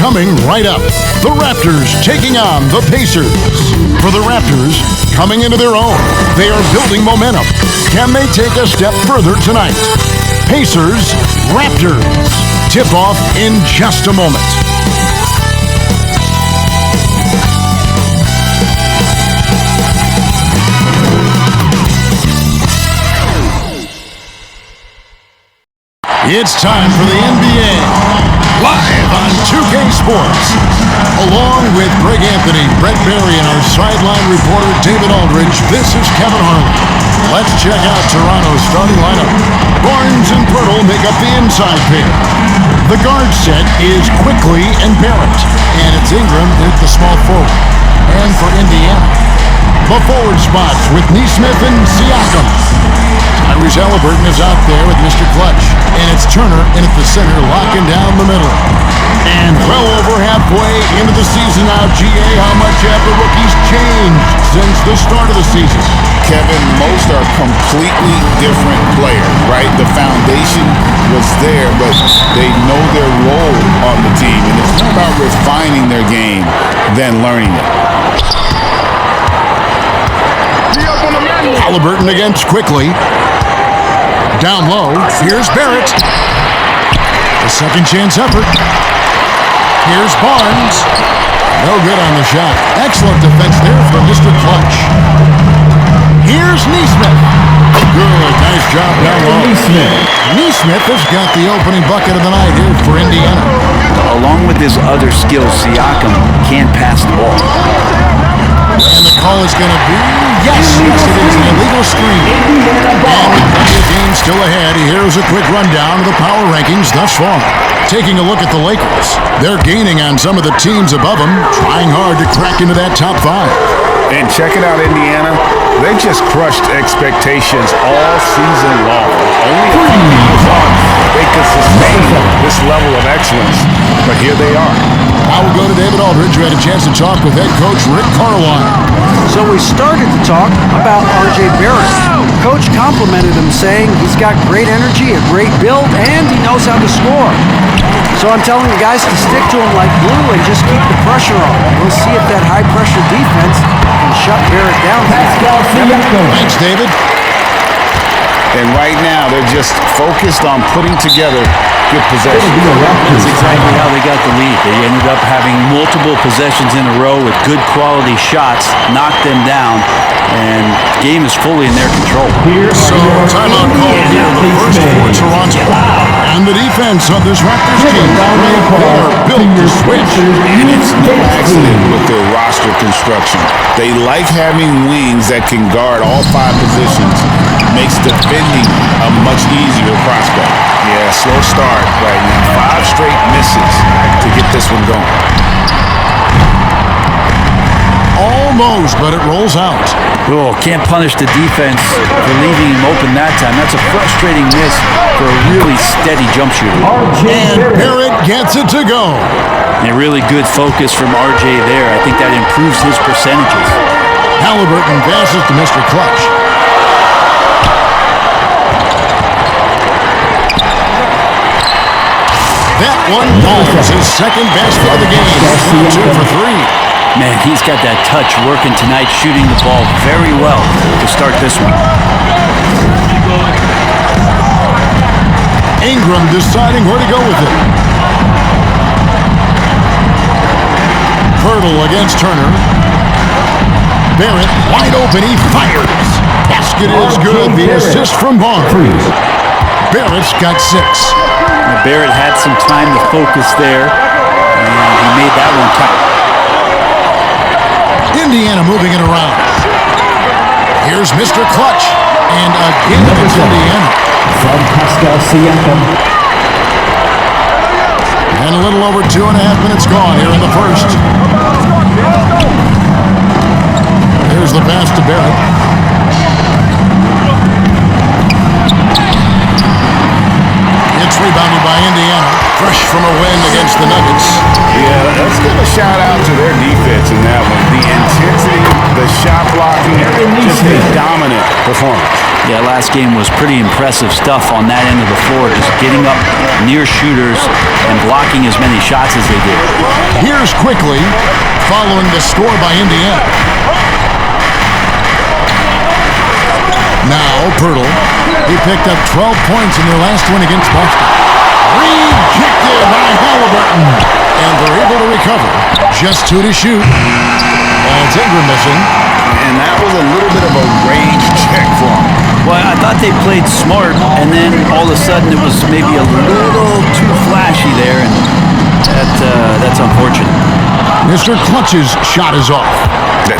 coming right up. The Raptors taking on the Pacers. For the Raptors, coming into their own, they are building momentum. Can they take a step further tonight? Pacers, Raptors. Tip-off in just a moment. It's time for the NBA, live on 2K Sports. Along with Greg Anthony, Brett Barry, and our sideline reporter David Aldridge, this is Kevin Harlan. Let's check out Toronto's starting lineup. Barnes and Pirtle make up the inside pair. The guard set is Quickly and Barrett, and it's Ingram at the small forward. And for Indiana, the forward spots with Nesmith and Siakam. Tyrese Halliburton is out there with Mr. Clutch. And it's Turner in at the center, locking down the middle. And well over halfway into the season now, GA, how much have the rookies changed since the start of the season? Kevin, most are completely different players, right? The foundation was there, but they know their role on the team. And it's more about refining their game than learning it. Halliburton against Quickly. Down low, here's Barrett. A second chance effort. Here's Barnes. No good on the shot. Excellent defense there for Mr. Clutch. Here's Nesmith. Good, nice job down low. Nesmith has got the opening bucket of the night here for Indiana. Along with his other skills, Siakam can't pass the ball. And the call is going to be, yes, it is an illegal screen. And with plenty of games still ahead, here's a quick rundown of the power rankings thus far. Taking a look at the Lakers, they're gaining on some of the teams above them, trying hard to crack into that top 5. And checking out Indiana, they just crushed expectations all season long. Only a few years on, they could sustain this level of excellence, but here they are. Now we'll go to David Aldridge, who had a chance to talk with head coach Rick Carlisle. So we started to talk about R.J. Barrett. Coach complimented him, saying he's got great energy, a great build, and he knows how to score. So I'm telling the guys to stick to him like glue and just keep the pressure on. We'll see if that high-pressure defense can shut Barrett down. Thanks, David. And right now, they're just focused on putting together good possessions. That's exactly how they got the lead. They ended up having multiple possessions in a row with good quality shots, knocked them down, and the game is fully in their control. So, timeout call here, the first for Toronto. And the defense of this Raptors team, they're built to switch. And it's no accident with their roster construction. They like having wings that can guard all 5 positions. Makes defending a much easier prospect. Yeah, slow start right now. 5 straight misses to get this one going. Almost, but it rolls out. Oh, can't punish the defense for leaving him open that time. That's a frustrating miss for a really steady jump shooter. And Barrett gets it to go. And a really good focus from RJ there. I think that improves his percentages. Halliburton passes to Mr. Clutch. That one falls, his second best for the game. 2 for 3. Man, he's got that touch working tonight, shooting the ball very well to start this one. Ingram deciding where to go with it. Pirtle against Turner. Barrett wide open, he fires. Basket is good, the assist from Barnes. Barrett's got 6. Now, Barrett had some time to focus there, and he made that one count. Indiana moving it around. Here's Mr. Clutch. And again it's Indiana. From Pascal Siakam. And a little over 2.5 minutes gone here in the first. Here's the pass to Barrett. It's rebounded by Indiana. Fresh from a win against the Nuggets. Yeah, let's give a shout out to their defense in that one. The intensity The shot blocking, just a dominant performance. Yeah, last game was pretty impressive stuff on that end of the floor, just getting up near shooters and blocking as many shots as they did. Here's quickly following the score by Indiana. Now, Pirtle. He picked up 12 points in their last win against Boston. Rejected by Halliburton. And they're able to recover. Just 2 to shoot. That's Ingram missing. And that was a little bit of a range check for him. Well, I thought they played smart, and then all of a sudden it was maybe a little too flashy there, and that's unfortunate. Mr. Clutch's shot is off.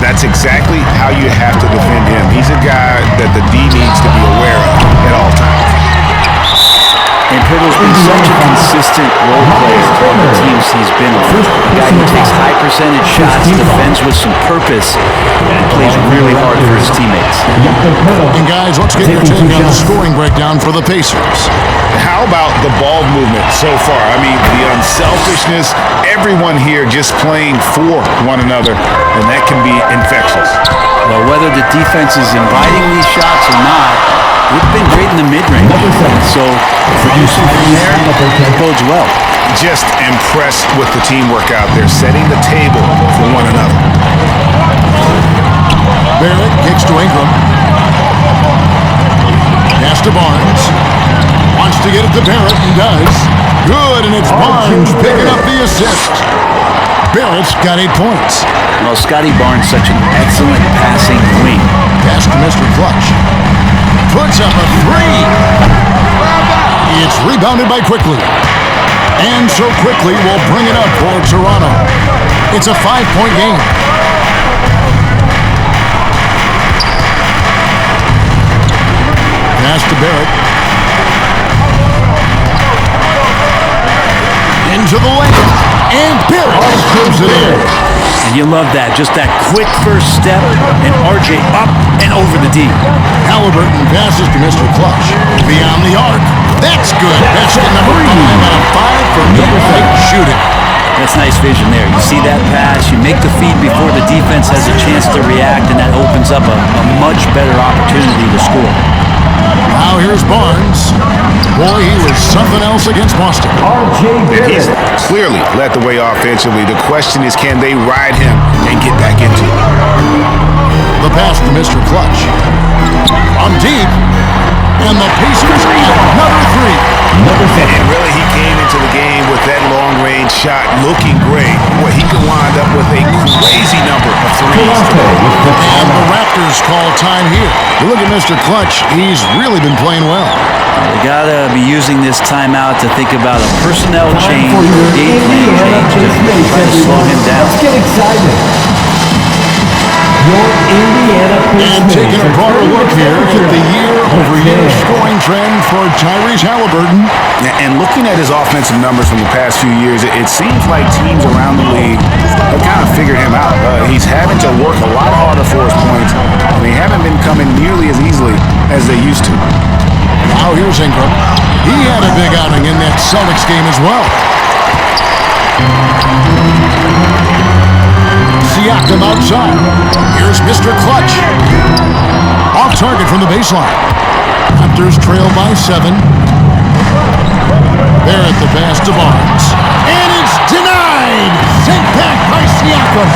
That's exactly how you have to defend him. He's a guy that the D needs to be aware of at all times. And Pirtle's been such a consistent role player for all the teams he's been on. A guy who takes high percentage shots, defends with some purpose, and plays really hard for his teammates. And guys, let's get your take on the scoring breakdown for the Pacers. How about the ball movement so far? I mean, the unselfishness, everyone here just playing for one another, and that can be infectious. Well, whether the defense is inviting these shots or not, they've been great in the mid-range. So producing from there bodes well. Just impressed with the teamwork out there, setting the table for one another. Barrett kicks to Ingram. Pass to Barnes. Wants to get it to Barrett and does. Good, and it's Barnes picking up the assist. Barrett's got 8 points. Well, Scotty Barnes, such an excellent passing wing. Pass to Mr. Clutch. Puts up a 3. It's rebounded by Quickly. And so Quickly will bring it up for Toronto. It's a 5-point game. Pass to Barrett. Into the lane. And Barrett screws it in. And you love that, just that quick first step, and RJ up and over the D. Halliburton passes to Mr. Clutch. Beyond the arc. That's good. Basket number 5 out of 5 for mid-range shooting. That's nice vision there. You see that pass, you make the feed before the defense has a chance to react, and that opens up a much better opportunity to score. Now here's Barnes. Boy, he was something else against Boston. He's clearly led the way offensively. The question is, can they ride him and get back into it? The pass to Mr. Clutch. On deep. And the Pacers another 3. And really, he came into the game with that long-range shot looking great. Boy, he could wind up with a crazy number of threes. And the Raptors call time here. You look at Mr. Clutch, he's really been playing well. They gotta be using this timeout to think about a personnel change, game plan change, to try to slow him down. Let's get excited. Your Indiana And taking a broader look here at the year-over-year scoring trend for Tyrese Halliburton. And looking at his offensive numbers from the past few years, it seems like teams around the league have kind of figured him out. He's having to work a lot harder for his points, and they haven't been coming nearly as easily as they used to. Now here's Ingram. He had a big outing in that Celtics game as well. Siakam outside. Here's Mr. Clutch. Off target from the baseline. Raptors trail by 7. Barrett the pass to Barnes. And it's denied! Sent back by Siakam.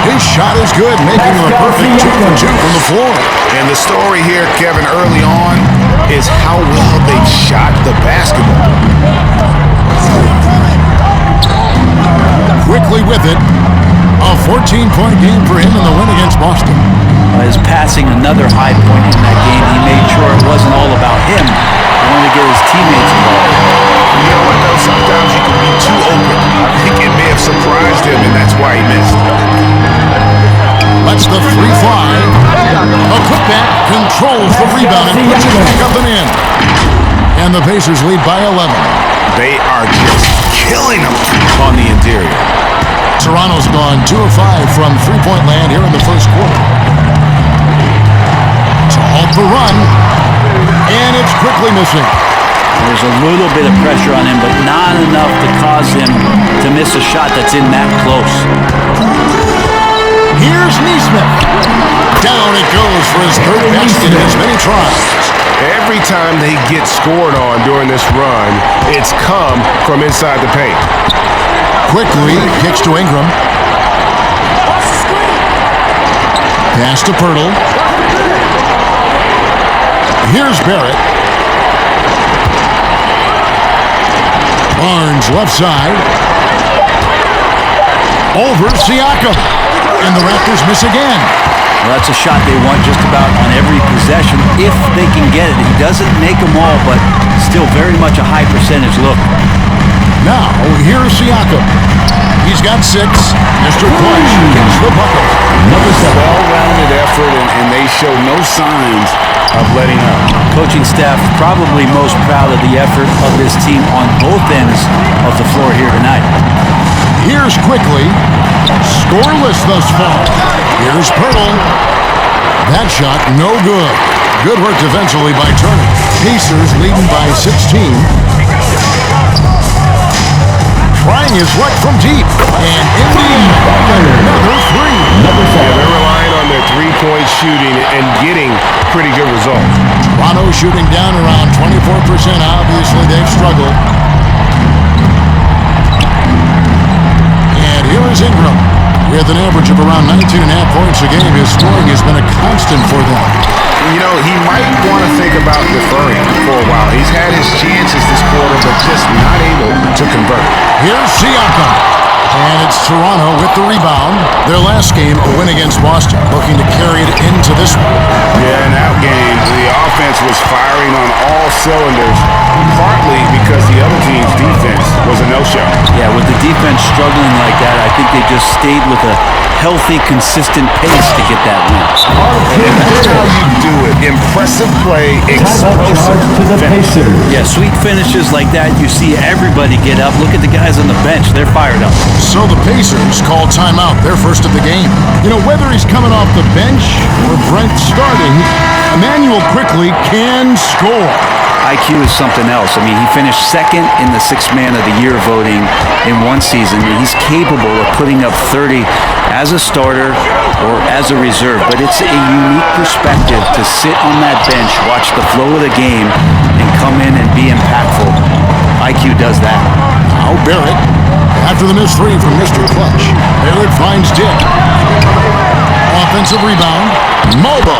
His shot is good, making him a perfect 2 for 2 from the floor. And the story here, Kevin, early on, is how well they shot the basketball. Quickly with it. A 14-point game for him in the win against Boston. His passing, another high point in that game. He made sure it wasn't all about him. He wanted to get his teammates involved. You know what, though? Sometimes you can be too open. I think it may have surprised him, and that's why he missed. Lets the 3 fly. A putback controls the rebound and puts it back up and in. And the Pacers lead by 11. They are just killing them on the interior. Toronto's gone 2 of 5 from three-point land here in the first quarter. To halt the run. And it's quickly missing. There's a little bit of pressure on him, but not enough to cause him to miss a shot that's in that close. Here's Neesmith. Down it goes for his third basket in as many tries. Every time they get scored on during this run, it's come from inside the paint. Quickly kicks to Ingram. Pass to Pirtle. Here's Barrett. Barnes left side. Over Siakam. And the Raptors miss again. Well, that's a shot they want just about on every possession if they can get it. He doesn't make them all, but still very much a high percentage look. Now, here's Siakam. He's got 6. Mr. Clutch gets the bucket. Well-rounded effort, and they show no signs of letting up. Coaching staff probably most proud of the effort of this team on both ends of the floor here tonight. Here's Quickly. Scoreless thus far. Here's Pirtle. That shot, no good. Good work defensively by Turner. Pacers leading by 16. Trying his luck from deep. And Indiana, another 3. Yeah, they're relying on their three-point shooting and getting pretty good results. Toronto shooting down around 24%. Obviously, they've struggled. And here is Ingram. With an average of around 19.5 points a game, his scoring has been a constant for them. You know, he might want to think about deferring for a while. He's had his chances this quarter, but just not able to convert. Here's Siakam. And it's Toronto with the rebound. Their last game, a win against Boston, looking to carry it into this one. Yeah, in that game, the offense was firing on all cylinders, partly because the other team's defense was a no-show. Yeah, with the defense struggling like that, I think they just stayed with a healthy, consistent pace to get that win. And that's how you do it. Impressive play, explosive To the Pacers. Yeah, sweet finishes like that, you see everybody get up. Look at the guys on the bench. They're fired up. So the Pacers call timeout, their first of the game. You know, whether he's coming off the bench or Brent starting, Emmanuel Quickly can score. IQ is something else. I mean, he finished second in the Sixth Man of the Year voting in one season. He's capable of putting up 30 as a starter or as a reserve, but it's a unique perspective to sit on that bench, watch the flow of the game, and come in and be impactful. IQ does that. Now Barrett, after the missed 3 from Mr. Clutch. Barrett finds Dick. Offensive rebound, Mobo.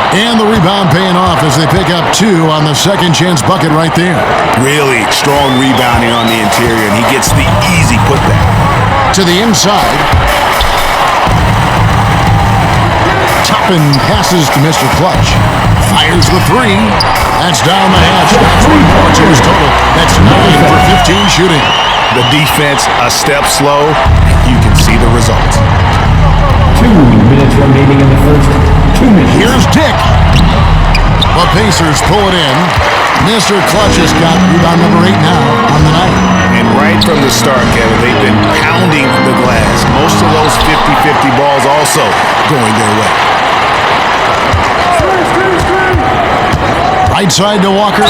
And the rebound paying off as they pick up 2 on the second chance bucket right there. Really strong rebounding on the interior, and he gets the easy putback. To the inside. Toppin passes to Mr. Clutch. Fires the 3. That's down the hatch. That's 3 points in his total. That's 9 for 15 shooting. The defense a step slow. You can see the results. 2 minutes remaining in the first. 2 minutes. Here's Dick. The Pacers pull it in. Mr. Clutch has got rebound number 8 now on the night. And right from the start, Kevin, they've been pounding the glass. Most of those 50-50 balls also going their way. Right side to Walker.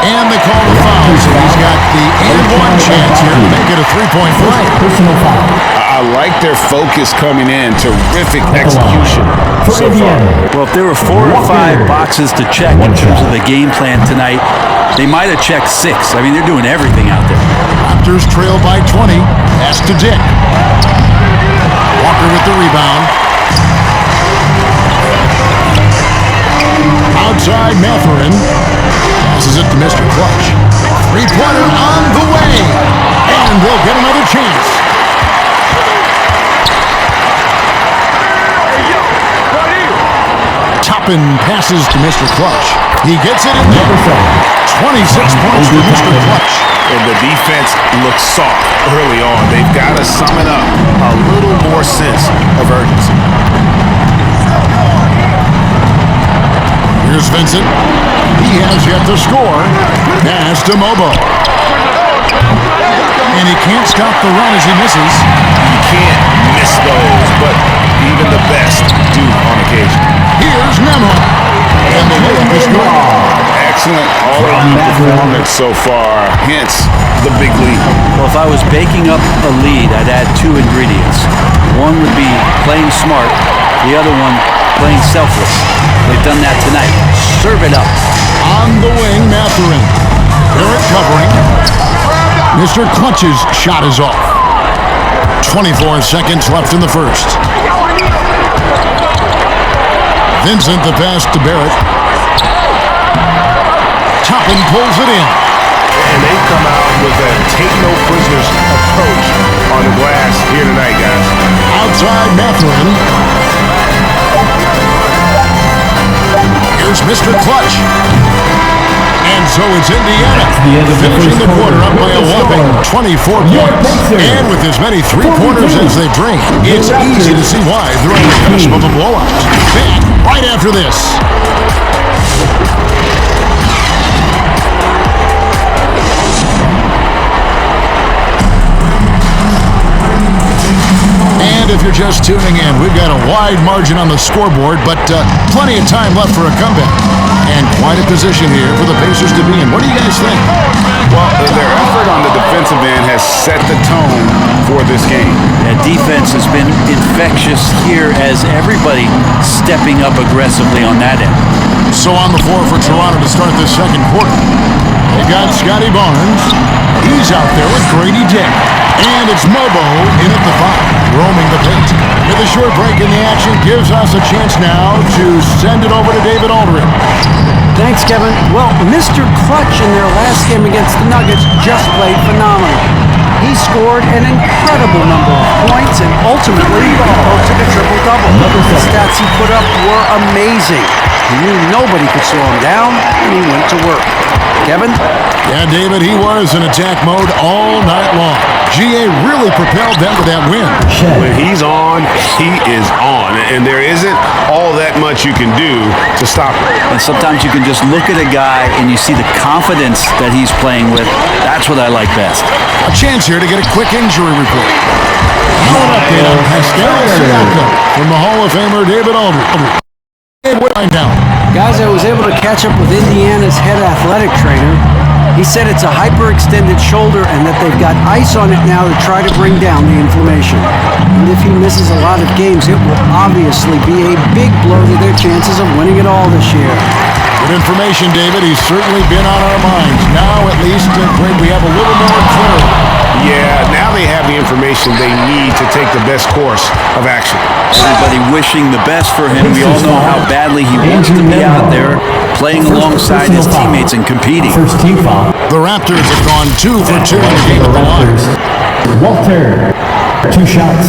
And they call the foul. So he's got the and 1 chance here to make it a 3-point play. Personal foul. I like their focus coming in. Terrific execution so far. Well, if there were 4 or 5 boxes to check in terms of the game plan tonight, they might have checked 6. I mean, they're doing everything out there. Raptors trail by 20. Pass to Dick. Walker with the rebound. Outside Matherin. Passes it to Mr. Clutch. 3-pointer on the way. And they'll get another chance. Toppin passes to Mr. Clutch. He gets it in there. 26 points for Mr. Clutch. And the defense looks soft early on. They've got to summon up a little more sense of urgency. Here's Vincent. He has yet to score. Pass to Mobo. And he can't stop the run as he misses. You can't miss those, but even the best do on occasion. Here's Nemo. And the layup is good. Excellent all-around performance so far, hence the big lead. Well, if I was baking up a lead, I'd add two ingredients. One would be playing smart, the other one playing selfless. They've done that tonight. Serve it up. On the wing, Mathurin. Barrett covering. Mr. Clutch's shot is off. 24 seconds left in the first. Vincent the pass to Barrett. Toppin pulls it in. And they come out with a take-no-prisoners approach on the glass here tonight, guys. Outside Mathurin. Here's Mr. Clutch. And so it's Indiana finishing the quarter up by a whopping 24 points. And with as many three-pointers as they bring, it's easy to see why they're on the cusp of a blowout. Back right after this. And if you're just tuning in, we've got a wide margin on the scoreboard, but plenty of time left for a comeback. And quite a position here for the Pacers to be in. What do you guys think? Well, their effort on the defensive end has set the tone for this game. That defense has been infectious here as everybody stepping up aggressively on that end. So on the floor for Toronto to start this second quarter. They got Scotty Barnes. He's out there with Grady Dick. And it's Mobo in at the 5, roaming the paint. With a short break in the action gives us a chance now to send it over to David Aldridge. Thanks, Kevin. Well, Mr. Clutch in their last game against the Nuggets just played phenomenal. He scored an incredible number of points and ultimately posted a triple-double. The stats he put up were amazing. He knew nobody could slow him down, and he went to work. Kevin? Yeah, David, he was in attack mode all night long. GA really propelled them to that win. When he's on, he is on. And there isn't all that much you can do to stop him. And sometimes you can just look at a guy and you see the confidence that he's playing with. That's what I like best. A chance here to get a quick injury report. Now an update on Pascal Siakam from the Hall of Famer David Aldridge. Guys, I was able to catch up with Indiana's head athletic trainer. He said it's a hyperextended shoulder and that they've got ice on it now to try to bring down the inflammation. And if he misses a lot of games, it will obviously be a big blow to their chances of winning it all this year. Good information, David. He's certainly been on our minds. Now, at least, we have a little more clarity. Yeah, now they have the information they need to take the best course of action. Everybody wishing the best for him. We all know how badly he wants to be out there playing alongside his teammates and competing. First team foul. The Raptors have gone 2 for 2 in the game at the line. Walter, 2 shots.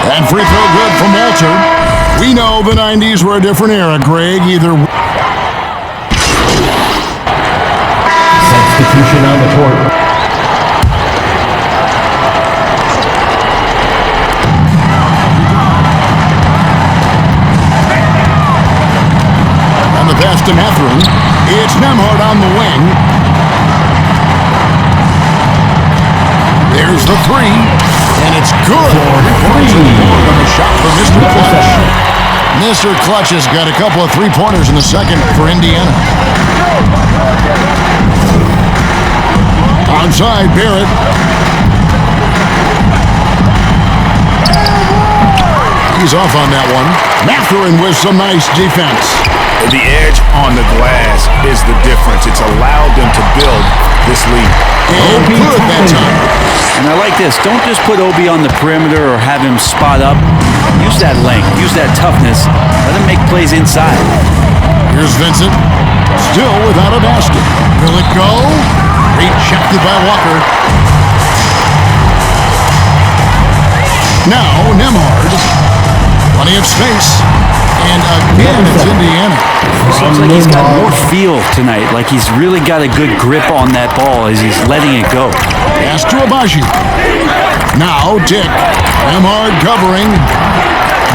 And free throw good from Walter. We know the 90s were a different era, Greg. Substitution on the court. On the pass to Mathurin. It's Nembhard on the wing. There's the 3. And it's good. 3 points on the shot for Mr. Clutch. Mr. Clutch has got a couple of three-pointers in the second for Indiana. Onside, Barrett. He's off on that one. Mathurin with some nice defense. The edge on the glass is the difference. It's allowed them to build this lead. And good that time. And I like this. Don't just put Obi on the perimeter or have him spot up. Use that length. Use that toughness. Let him make plays inside. Here's Vincent. Still without a basket. Will it go? Rejected by Walker. Now Nembhard. Plenty of space. And again, it's Indiana. Seems like he's got more feel tonight. Like he's really got a good grip on that ball as he's letting it go. Pass to Abaji. Now Dick. Nembhard covering.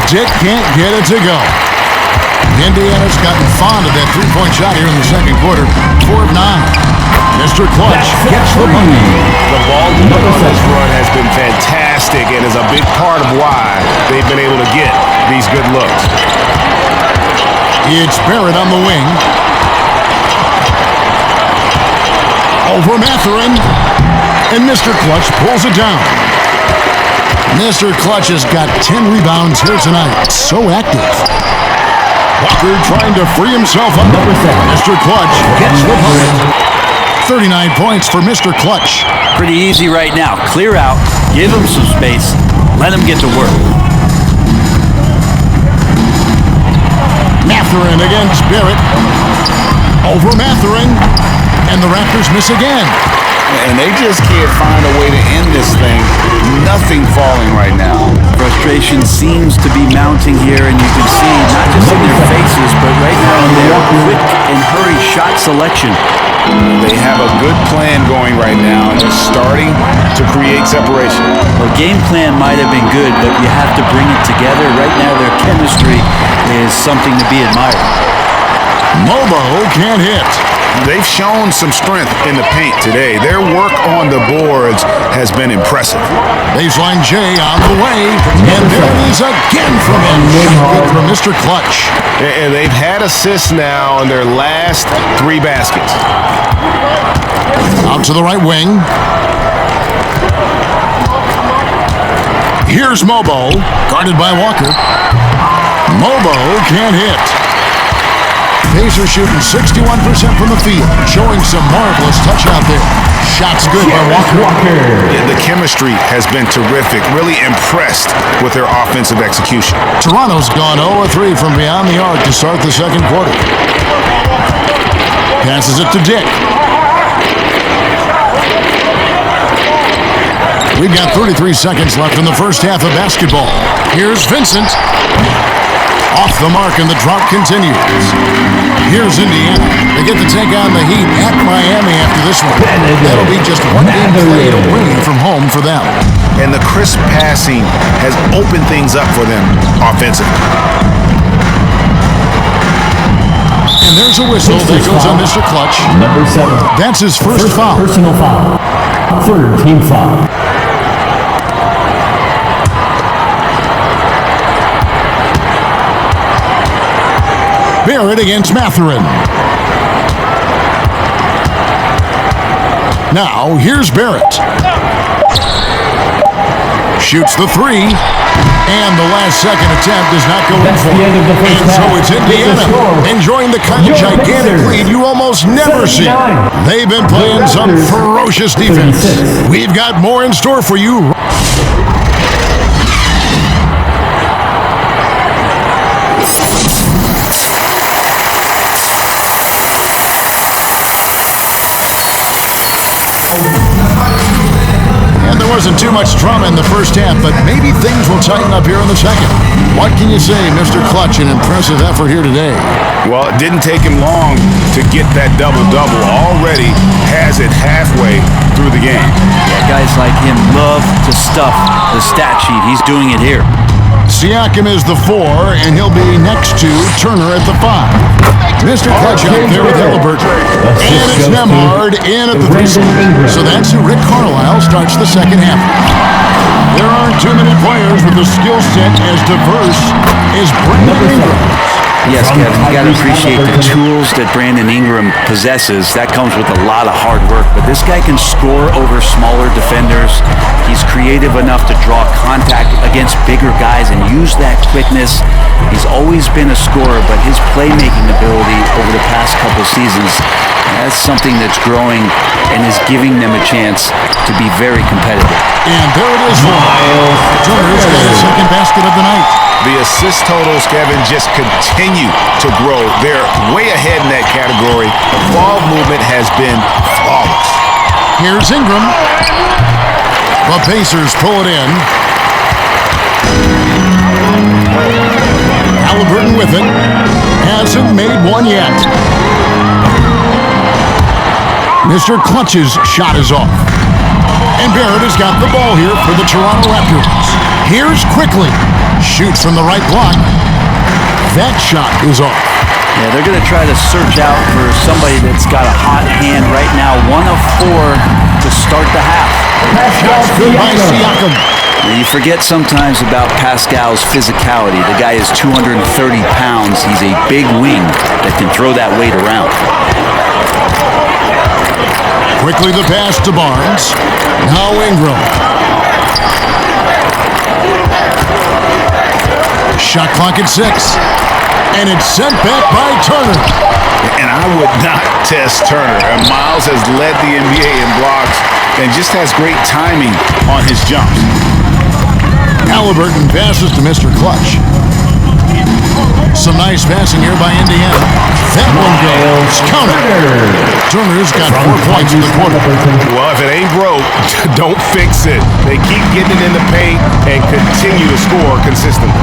Dick can't get it to go. Indiana's gotten fond of that three-point shot here in the second quarter. 4 of 9. Mr. Clutch gets the money. The ball movement on this run has been fantastic and is a big part of why they've been able to get these good looks. It's Barrett on the wing. Over Mathurin. And Mr. Clutch pulls it down. Mr. Clutch has got 10 rebounds here tonight. So active. Walker trying to free himself up. Mr. Clutch gets the bucket. 39 points for Mr. Clutch. Pretty easy right now. Clear out, give him some space, let him get to work. Mathurin against Barrett. Over Mathurin. And the Raptors miss again. And they just can't find a way to end this thing. Nothing falling right now. Frustration seems to be mounting here, and you can see not just in their faces, but right now in their quick and hurry shot selection. They have a good plan going right now, just starting to create separation. Well, game plan might have been good, but you have to bring it together. Right now, their chemistry is something to be admired. Mobo can't hit. They've shown some strength in the paint today. Their work on the boards has been impressive. Baseline J on the way. And there it is again from him. Good from Mr. Clutch. And they've had assists now on their last 3 baskets. Out to the right wing. Here's Mobo, guarded by Walker. Mobo can't hit. Pacers shooting 61% from the field, showing some marvelous touch out there. Shots good by Walker. Yeah, the chemistry has been terrific. Really impressed with their offensive execution. Toronto's gone 0-3 from beyond the arc to start the second quarter. Passes it to Dick. We've got 33 seconds left in the first half of basketball. Here's Vincent. Off the mark, and the drought continues. Here's Indiana. They get to take on the Heat at Miami after this one. That'll be just one game played away from home for them. And the crisp passing has opened things up for them offensively. And there's a whistle that goes on Mr. Clutch. Number 7. That's his first foul. Personal foul. Third team foul. Barrett against Mathurin. Now, here's Barrett. Shoots the 3. And the last second attempt does not go in for it. And so it's Indiana enjoying the kind of gigantic lead you almost never see. They've been playing some ferocious defense. We've got more in store for you. Wasn't too much drama in the first half, but maybe things will tighten up here in the second. What can you say, Mr. Clutch? An impressive effort here today. Well, it didn't take him long to get that double-double. Already has it halfway through the game. Yeah, guys like him love to stuff the stat sheet. He's doing it here. Siakam is the 4, and he'll be next to Turner at the 5. Mr. Clutch out there with Halliburton. And it's Nemhard in at the 3 spot. So that's who Rick Carlisle starts the second half. There aren't too many players with a skill set as diverse as Brandon Ingram. Yes, Kevin, you got to appreciate the tools that Brandon Ingram possesses. That comes with a lot of hard work. But this guy can score over smaller defenders. He's creative enough to draw contact against bigger guys and use that quickness. He's always been a scorer, but his playmaking ability over the past couple seasons, that's something that's growing and is giving them a chance to be very competitive. And there it is. Turner's got his second basket of the night. The assist totals, Kevin, just continue to grow. They're way ahead in that category. The ball movement has been flawless. Here's Ingram. The Pacers pull it in. Halliburton with it. Hasn't made one yet. Mr. Clutch's shot is off. And Barrett has got the ball here for the Toronto Raptors. Here's Quickly. Shoots from the right block. That shot is off. Yeah, they're going to try to search out for somebody that's got a hot hand right now. 1 of 4 to start the half. Shots good by Siakam. Now, you forget sometimes about Pascal's physicality. The guy is 230 pounds. He's a big wing that can throw that weight around. Quickly the pass to Barnes. Now Ingram. Shot clock at 6. And it's sent back by Turner. And I would not test Turner. And Miles has led the NBA in blocks and just has great timing on his jumps. Halliburton passes to Mr. Clutch. Some nice passing here by Indiana. That one goes counter. Turner's got 4 points in the quarter. Well, if it ain't broke, don't fix it. They keep getting it in the paint and continue to score consistently.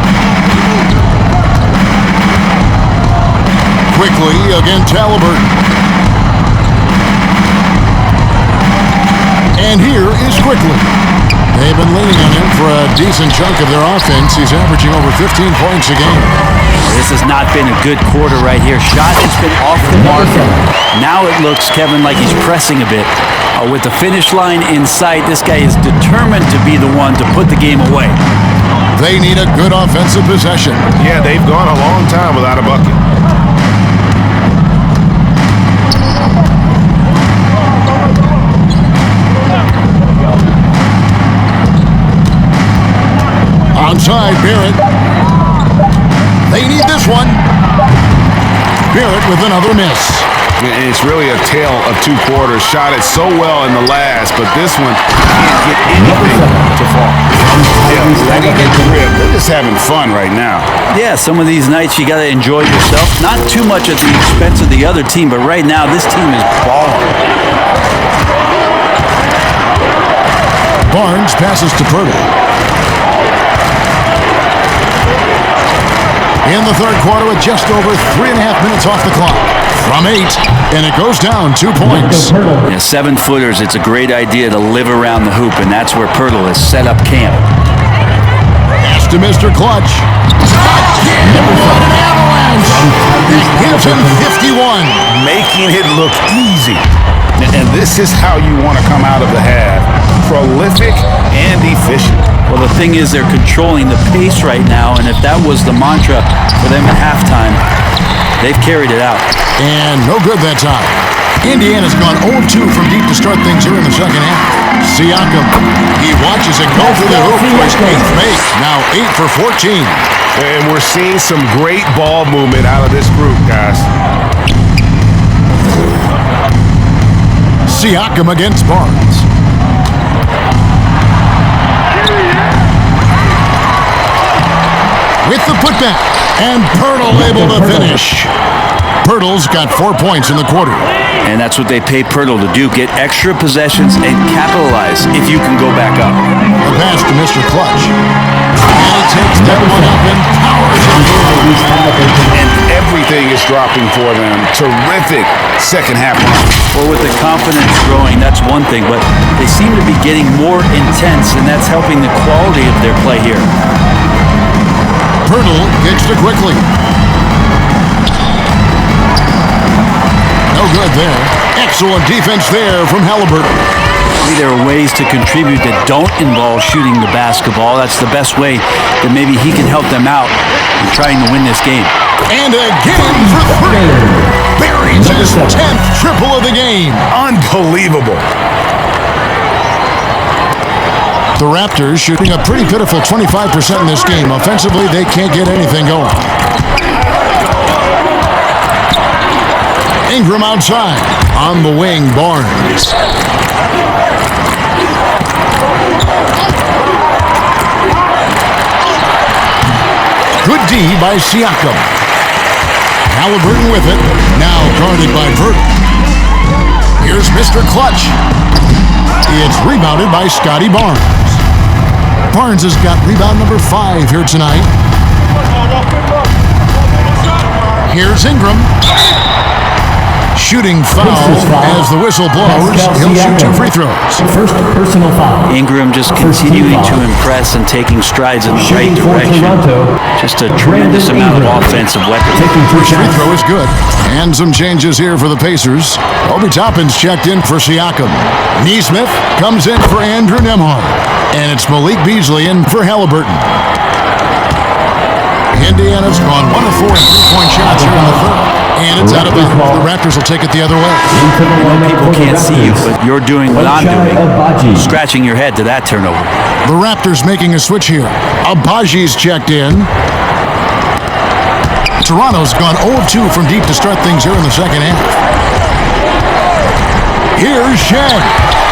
Quickly against Halliburton. And here is Quickly. They've been leaning on him for a decent chunk of their offense. He's averaging over 15 points a game. This has not been a good quarter right here. Shot has been off the mark. Now it looks, Kevin, like he's pressing a bit. With the finish line in sight, this guy is determined to be the one to put the game away. They need a good offensive possession. Yeah, they've gone a long time without a bucket. Onside, Barrett. They need this one. Barrett with another miss. It's really a tale of 2 quarters. Shot it so well in the last, but this one can't get anything to fall. Yeah, letting it rip. They're just having fun right now. Yeah, some of these nights you got to enjoy yourself. Not too much at the expense of the other team, but right now this team is balling. Barnes passes to Purtle. In the third quarter with just over 3.5 minutes off the clock. From 8, and it goes down 2 points. Yeah, 7-footers, it's a great idea to live around the hoop, and that's where Purtle has set up camp. Pass to Mr. Clutch. Again, what an avalanche! That gives him 51. Making it look easy. And this is how you want to come out of the half. Prolific and efficient. Well, the thing is they're controlling the pace right now, and if that was the mantra for them at halftime, they've carried it out. And no good that time. Indiana's gone 0-2 from deep to start things here in the second half. Siakam, he watches it go through the hoop for his 8th make. Now 8 for 14. And we're seeing some great ball movement out of this group, guys. Siakam against Barnes. With the putback, and Purtle able to finish. Purtle's got 4 points in the quarter. And that's what they pay Purtle to do, get extra possessions and capitalize if you can go back up. The pass to Mr. Clutch. And he takes that one up and powers it through. And everything is dropping for them. Terrific second half run. Well, with the confidence growing, that's one thing, but they seem to be getting more intense, and that's helping the quality of their play here. Purtle gets to Quickly. No good there. Excellent defense there from Halliburton. Maybe there are ways to contribute that don't involve shooting the basketball. That's the best way that maybe he can help them out in trying to win this game. And again for 3. Buries his 10th triple of the game. Unbelievable. The Raptors shooting a pretty pitiful 25% in this game. Offensively, they can't get anything going. Ingram outside. On the wing, Barnes. Good D by Siakam. Halliburton with it. Now guarded by Purtle. Here's Mr. Clutch. It's rebounded by Scotty Barnes. Barnes has got rebound number 5 here tonight. Here's Ingram. Shooting foul as the whistle blows. He'll shoot 2 free throws. First personal foul. Ingram just continuing to impress and taking strides in the right direction. Just a tremendous amount of offensive weapons. First free throw is good. And some changes here for the Pacers. Obi Toppin's checked in for Siakam. Neesmith comes in for Andrew Nembhard. And it's Malik Beasley in for Halliburton. Indiana's gone 1 of 4 3-point shots here in the third. And it's out of bounds. The Raptors will take it the other way. People can't see you, but you're doing what I'm doing. Scratching your head to that turnover. The Raptors making a switch here. Abaji's checked in. Toronto's gone 0 of 2 from deep to start things here in the second half. Here's Shed.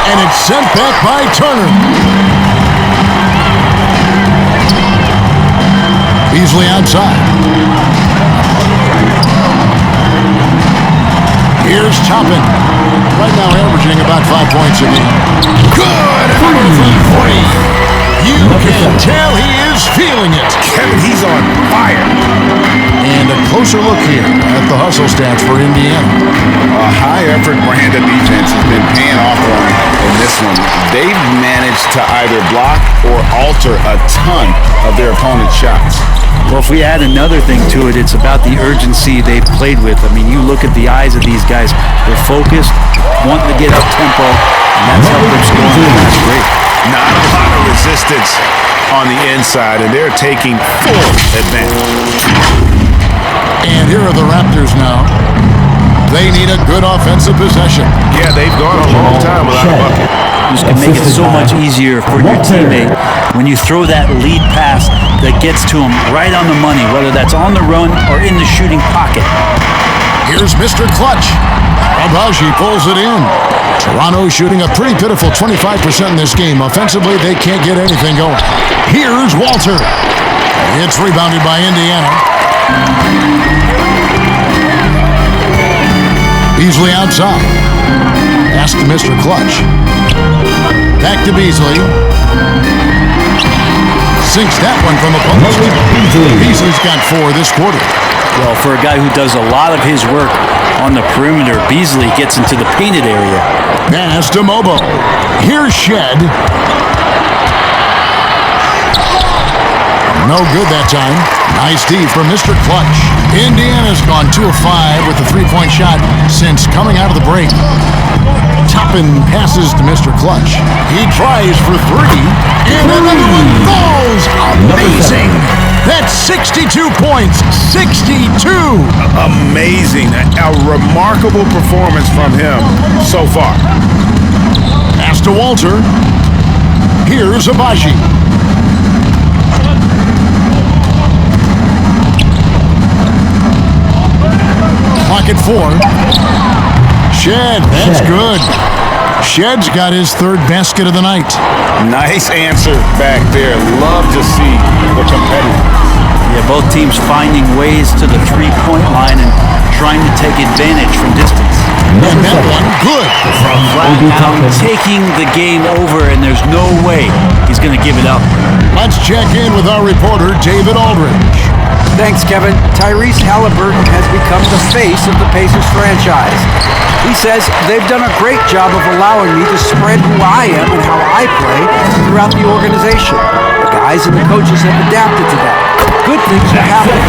And it's sent back by Turner. Beasley outside. Here's Toppin. Right now averaging about 5 points a game. Good! From 3. You can tell he is feeling it. Kevin, he's on fire. And a closer look here at the hustle stats for Indiana. A high-effort brand of defense has been paying off for them in this one. They've managed to either block or alter a ton of their opponent's shots. Well, if we add another thing to it, it's about the urgency they've played with. I mean, you look at the eyes of these guys. They're focused, wanting to get up tempo, and that's helped them score. That's great. Not a lot of resistance on the inside, and they're taking full advantage. And here are the Raptors now. They need a good offensive possession. Yeah, they've gone a long time without a bucket. This can make it so much easier for your teammate when you throw that lead pass that gets to him right on the money, whether that's on the run or in the shooting pocket. Here's Mr. Clutch. Abaji pulls it in. Toronto shooting a pretty pitiful 25% in this game. Offensively, they can't get anything going. Here's Walter. It's rebounded by Indiana. Beasley outside. Pass to Mr. Clutch. Back to Beasley. Sinks that one from the post. Beasley's got 4 this quarter. Well, for a guy who does a lot of his work on the perimeter, Beasley gets into the painted area. Pass to Mobo. Here's Shed. No good that time. Nice D from Mr. Clutch. Indiana's gone 2 of 5 with the 3-point shot since coming out of the break. Toppin passes to Mr. Clutch. He tries for 3, and another one falls. Amazing. That's 62 points. 62. Amazing. A remarkable performance from him so far. Pass to Walter. Here's Abaji. Clock at 4. Shed, that's good. Shed's got his 3rd basket of the night. Nice answer back there. Love to see the competitor. Yeah, both teams finding ways to the 3-point line and trying to take advantage from distance. And that one, good. From flat out taking the game over, and there's no way he's going to give it up. Let's check in with our reporter, David Aldridge. Thanks, Kevin. Tyrese Halliburton has become the face of the Pacers franchise. He says they've done a great job of allowing me to spread who I am and how I play throughout the organization. The guys and the coaches have adapted to that. Good things are happening.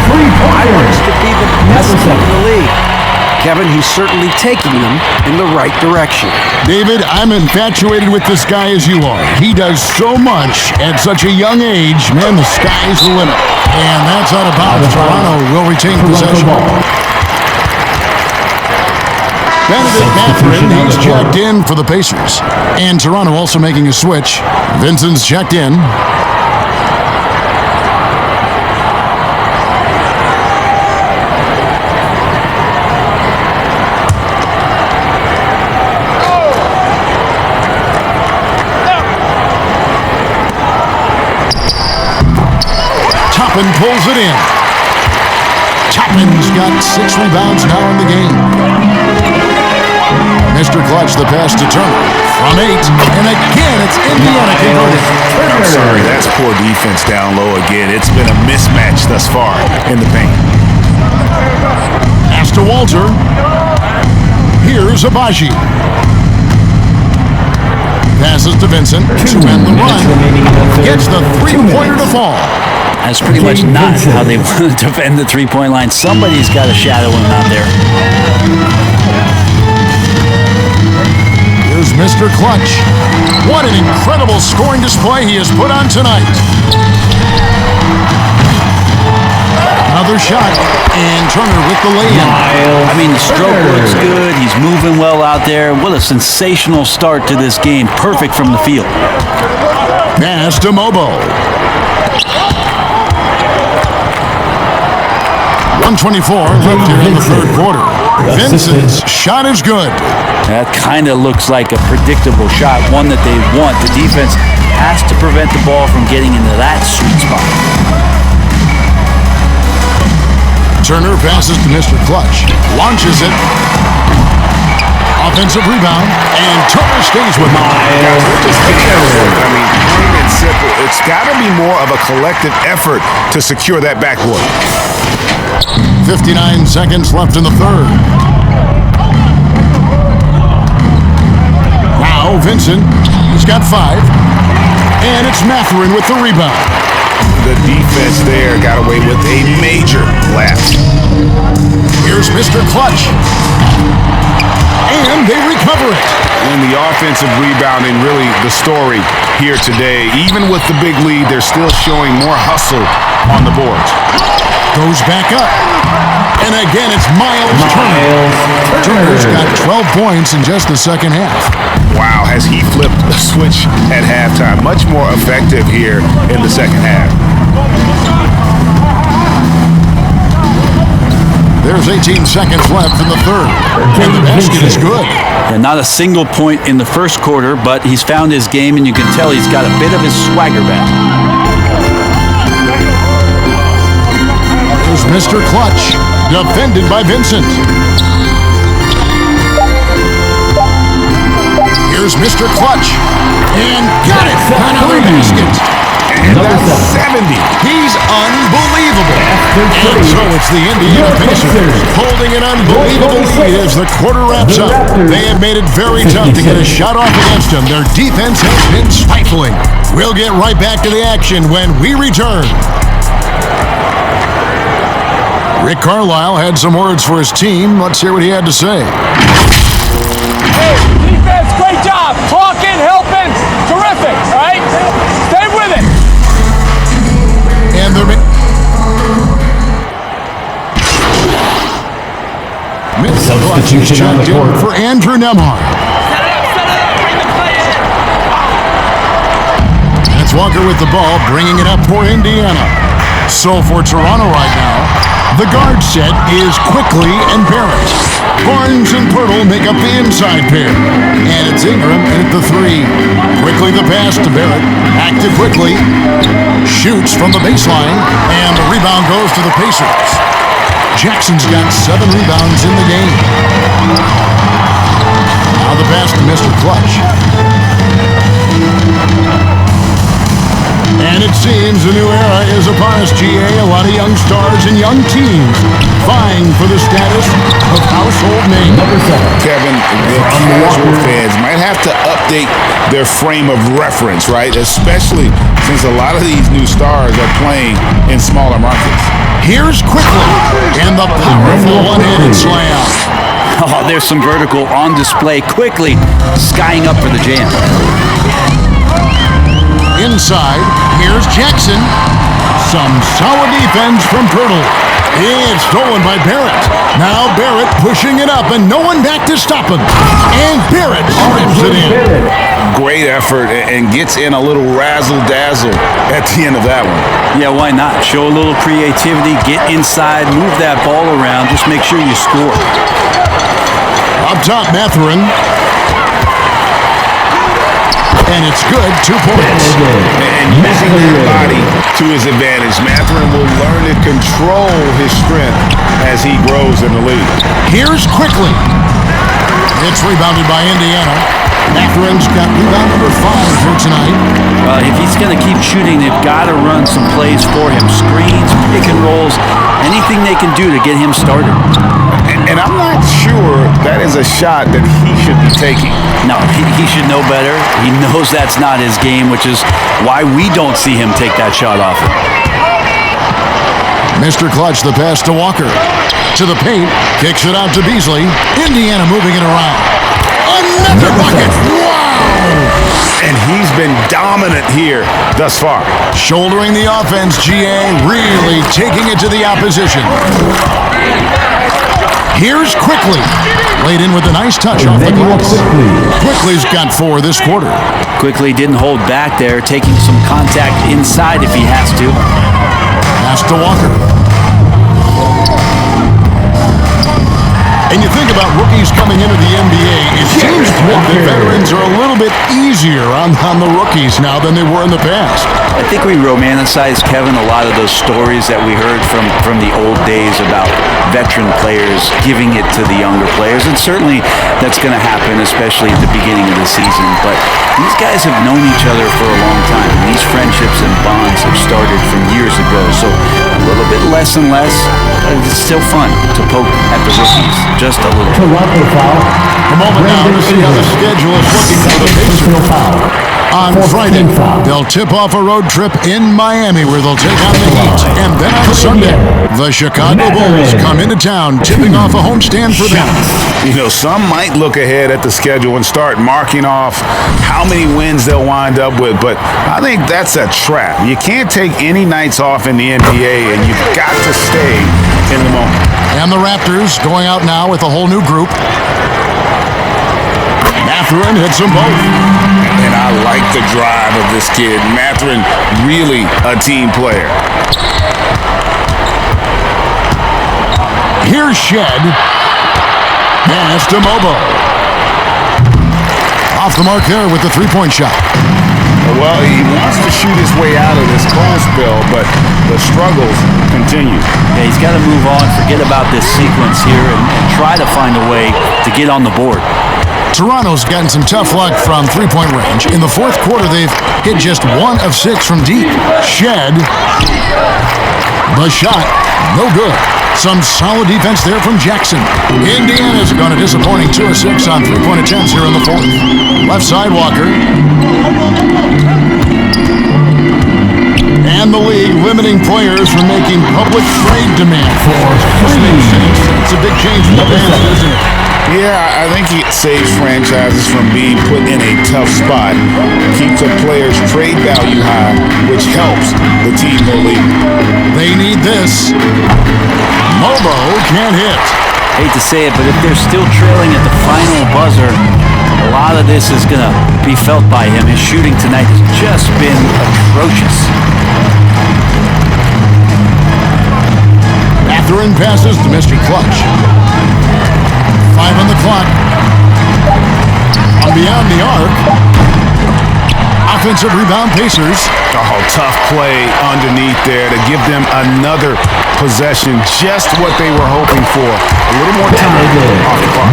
I want us to be the best team in the league. Kevin, he's certainly taking them in the right direction. David, I'm infatuated with this guy as you are. He does so much at such a young age. Man, the sky's the limit. And that's out of bounds. Toronto will retain possession. Benedict Mathurin, he's checked in for the Pacers. And Toronto also making a switch. Vincent's checked in. Toppin pulls it in. Toppin's got 6 rebounds now in the game. Mr. Clutch, the pass to Turner. From 8, and again, it's Indiana converted. I'm sorry, that's poor defense down low again. It's been a mismatch thus far in the paint. Pass to Walter. Here's Abaji. Passes to Vincent to end the run. Gets the three-pointer to fall. That's pretty much not how they want to defend the three-point line. Somebody's got to shadow him out there. Here's Mr. Clutch. What an incredible scoring display he has put on tonight. Another shot, and Turner with the lay-in. I mean, the stroke looks good. He's moving well out there. What a sensational start to this game. Perfect from the field. Pass to Mobo. 1:24 left here in the third quarter. Vincent's shot is good. That kind of looks like a predictable shot, one that they want. The defense has to prevent the ball from getting into that sweet spot. Turner passes to Mr. Clutch. Launches it. Offensive rebound, and Turner stays with it. Just plain and simple. It's got to be more of a collective effort to secure that backboard. 59 seconds left in the third. Now Vincent, he's got 5. And it's Mathurin with the rebound. The defense there got away with a major lapse. Here's Mr. Clutch. And they recover it. And the offensive rebounding, really the story here today. Even with the big lead, they're still showing more hustle on the boards. Goes back up. And again, it's Miles Turner. Turner's got 12 points in just the second half. Wow, has he flipped the switch at halftime. Much more effective here in the second half. There's 18 seconds left in the third. And the basket is good. And not a single point in the first quarter, but he's found his game, and you can tell he's got a bit of his swagger back. There's Mr. Clutch, defended by Vincent. Here's Mr. Clutch, and got it! Another basket. And that's 70. He's unbelievable. And so it's the Indiana Pacers holding an unbelievable lead as the quarter wraps up. They have made it very tough to get a shot off against them. Their defense has been stifling. We'll get right back to the action when we return. Rick Carlisle had some words for his team. Let's hear what he had to say. Hey, defense, great job. Talking, helping, terrific, all right? Stay with it. And they're Substitution on the court for Andrew Nemhard. That's Walker with the ball, bringing it up for Indiana. So for Toronto right now, the guard set is Quickly and Barrett. Barnes and Pirtle make up the inside pair. And it's Ingram in at the 3. Quickly the pass to Barrett. Back to Quickly. Shoots from the baseline. And the rebound goes to the Pacers. Jackson's got 7 rebounds in the game. Now the pass to Mr. Clutch. And it seems a new era is upon us, GA. A lot of young stars and young teams vying for the status of household name. Kevin, the casual fans might have to update their frame of reference, right? Especially since a lot of these new stars are playing in smaller markets. Here's Quickly, and the powerful one-handed slam. Oh, there's some vertical on display. Quickly skying up for the jam. Inside, here's Jackson. Some solid defense from Pirtle. It's stolen by Barrett. Now Barrett pushing it up, and no one back to stop him. And Barrett slams it in. Great effort and gets in a little razzle-dazzle at the end of that one. Yeah, why not? Show a little creativity, get inside, move that ball around, just make sure you score. Up top, Mathurin. And it's good, 2 points. And using that body to his advantage, Mathurin will learn to control his strength as he grows in the league. Here's Quickly. It's rebounded by Indiana. Mathurin's got rebound number 5 here tonight. Well, if he's going to keep shooting, they've got to run some plays for him. Screens, pick and rolls, anything they can do to get him started. And And I'm not sure that is a shot that he should be taking. No, he should know better. He knows that's not his game, which is why we don't see him take that shot often. Mr. Clutch, the pass to Walker. To the paint, kicks it out to Beasley. Indiana moving it around. Another bucket! Wow! And he's been dominant here thus far. Shouldering the offense, GA, really taking it to the opposition. Here's Quickly. Laid in with a nice touch off the glass. Quickly's got 4 this quarter. Quickly didn't hold back there, taking some contact inside if he has to. Pass to Walker. And you think about rookies coming into the NBA, it seems that the veterans are a little bit easier on the rookies now than they were in the past. I think we romanticize, Kevin, a lot of those stories that we heard from the old days about veteran players giving it to the younger players. And certainly that's going to happen, especially at the beginning of the season. But these guys have known each other for a long time. And these friendships and bonds have started from years ago. So a little bit less and less. It's still fun to poke at the rookies. Just a little. Toronto foul. A moment now to see how the schedule is looking for the Pacers. On Friday, they'll tip off a road trip in Miami where they'll take on the Heat. And then on Sunday, the Chicago Bulls come into town, tipping off a homestand for them. You know, some might look ahead at the schedule and start marking off how many wins they'll wind up with, but I think that's a trap. You can't take any nights off in the NBA, and you've got to stay in the moment. And the Raptors going out now with a whole new group. Mathurin hits them both. And I like the drive of this kid. Mathurin, really a team player. Here's Shed. Pass to Mobo. Off the mark there with the three-point shot. Well, he wants to shoot his way out of this cold spell, but the struggles continue. Yeah, he's got to move on, forget about this sequence here, and try to find a way to get on the board. Toronto's gotten some tough luck from three-point range. In the fourth quarter, they've hit just 1 of 6 from deep. Shed. The shot, no good. Some solid defense there from Jackson. Indiana's gone a disappointing 2 of 6 on three-point attempts here in the fourth. Left side, Walker. And the league limiting players from making public trade demands. It's a big change from the past, isn't it? Yeah, I think it saves franchises from being put in a tough spot, keeps a player's trade value high, which helps the team they're leading. They need this. Mobo can't hit. Hate to say it, but if they're still trailing at the final buzzer, a lot of this is going to be felt by him. His shooting tonight has just been atrocious. Mathurin passes to Mr. Clutch. 5 on the clock. On beyond the arc. Offensive rebound, Pacers. Oh, tough play underneath there to give them another possession. Just what they were hoping for. A little more time off the clock.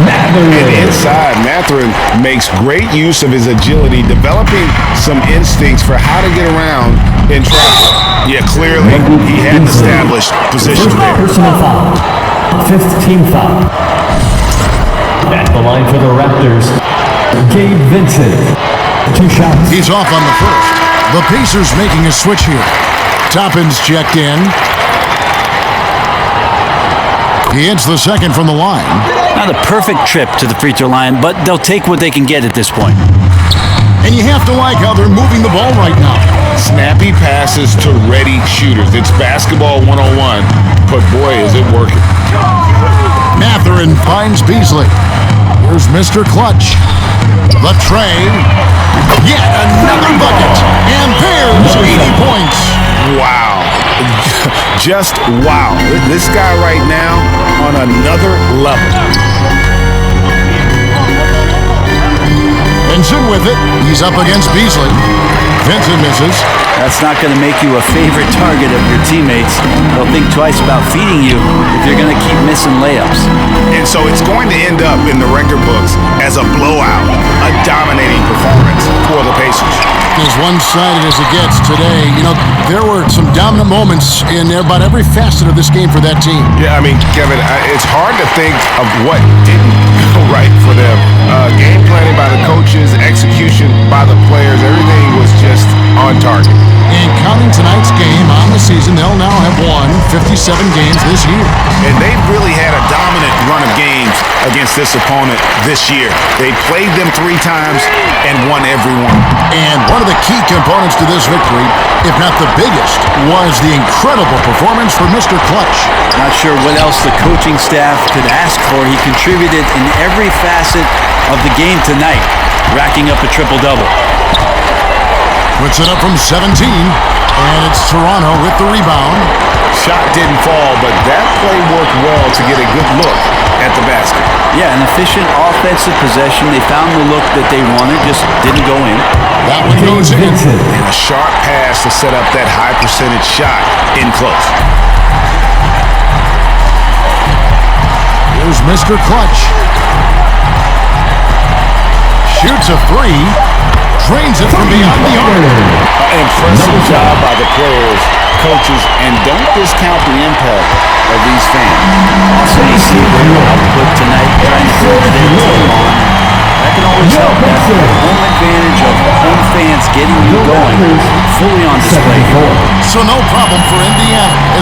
And inside, Mathurin makes great use of his agility, developing some instincts for how to get around in traffic. Yeah, clearly he had an established position there. Personal foul. 5th team foul. At the line for the Raptors, Gabe Vincent. 2 shots. He's off on the first. The Pacers making a switch here. Toppin's checked in. He hits the second from the line. Not a perfect trip to the free throw line, but they'll take what they can get at this point. And you have to like how they're moving the ball right now. Snappy passes to ready shooters. It's basketball 101, but boy, is it working. Mathurin finds Beasley. Here's Mr. Clutch. The tray. Yet another bucket. And there's 80 points. Wow. Just wow. This guy right now on another level. Vincent with it. He's up against Beasley. Vincent misses. That's not going to make you a favorite target of your teammates. They'll think twice about feeding you if you're going to keep missing layups. And so it's going to end up in the record books as a blowout, a dominating performance for the Pacers. As one-sided as it gets today. You know, there were some dominant moments in about every facet of this game for that team. Yeah, I mean, Kevin, it's hard to think of what didn't go right for them. Game planning by the coaches, execution by the players, everything was just on target. And counting tonight's game on the season, they'll now have won 57 games this year. And they've really had a dominant run of games against this opponent this year. They played them 3 times and won every one. And one of the key components to this victory, if not the biggest, was the incredible performance for Mr. Clutch. Not sure what else the coaching staff could ask for. He contributed in every facet of the game tonight, racking up a triple-double. Puts it up from 17, and it's Toronto with the rebound. Shot didn't fall, but that play worked well to get a good look at the basket. Yeah, an efficient offensive possession. They found the look that they wanted, just didn't go in. That one goes in. And a sharp pass to set up that high-percentage shot in close. Here's Mr. Clutch. Shoots a 3. Drains it from beyond the arc. Impressive job by the players, coaches, and don't discount the impact of these fans. Also, you see their output tonight, trying to build their team on. That can always help. That home advantage of home fans getting you going fully on display. So no problem for Indiana.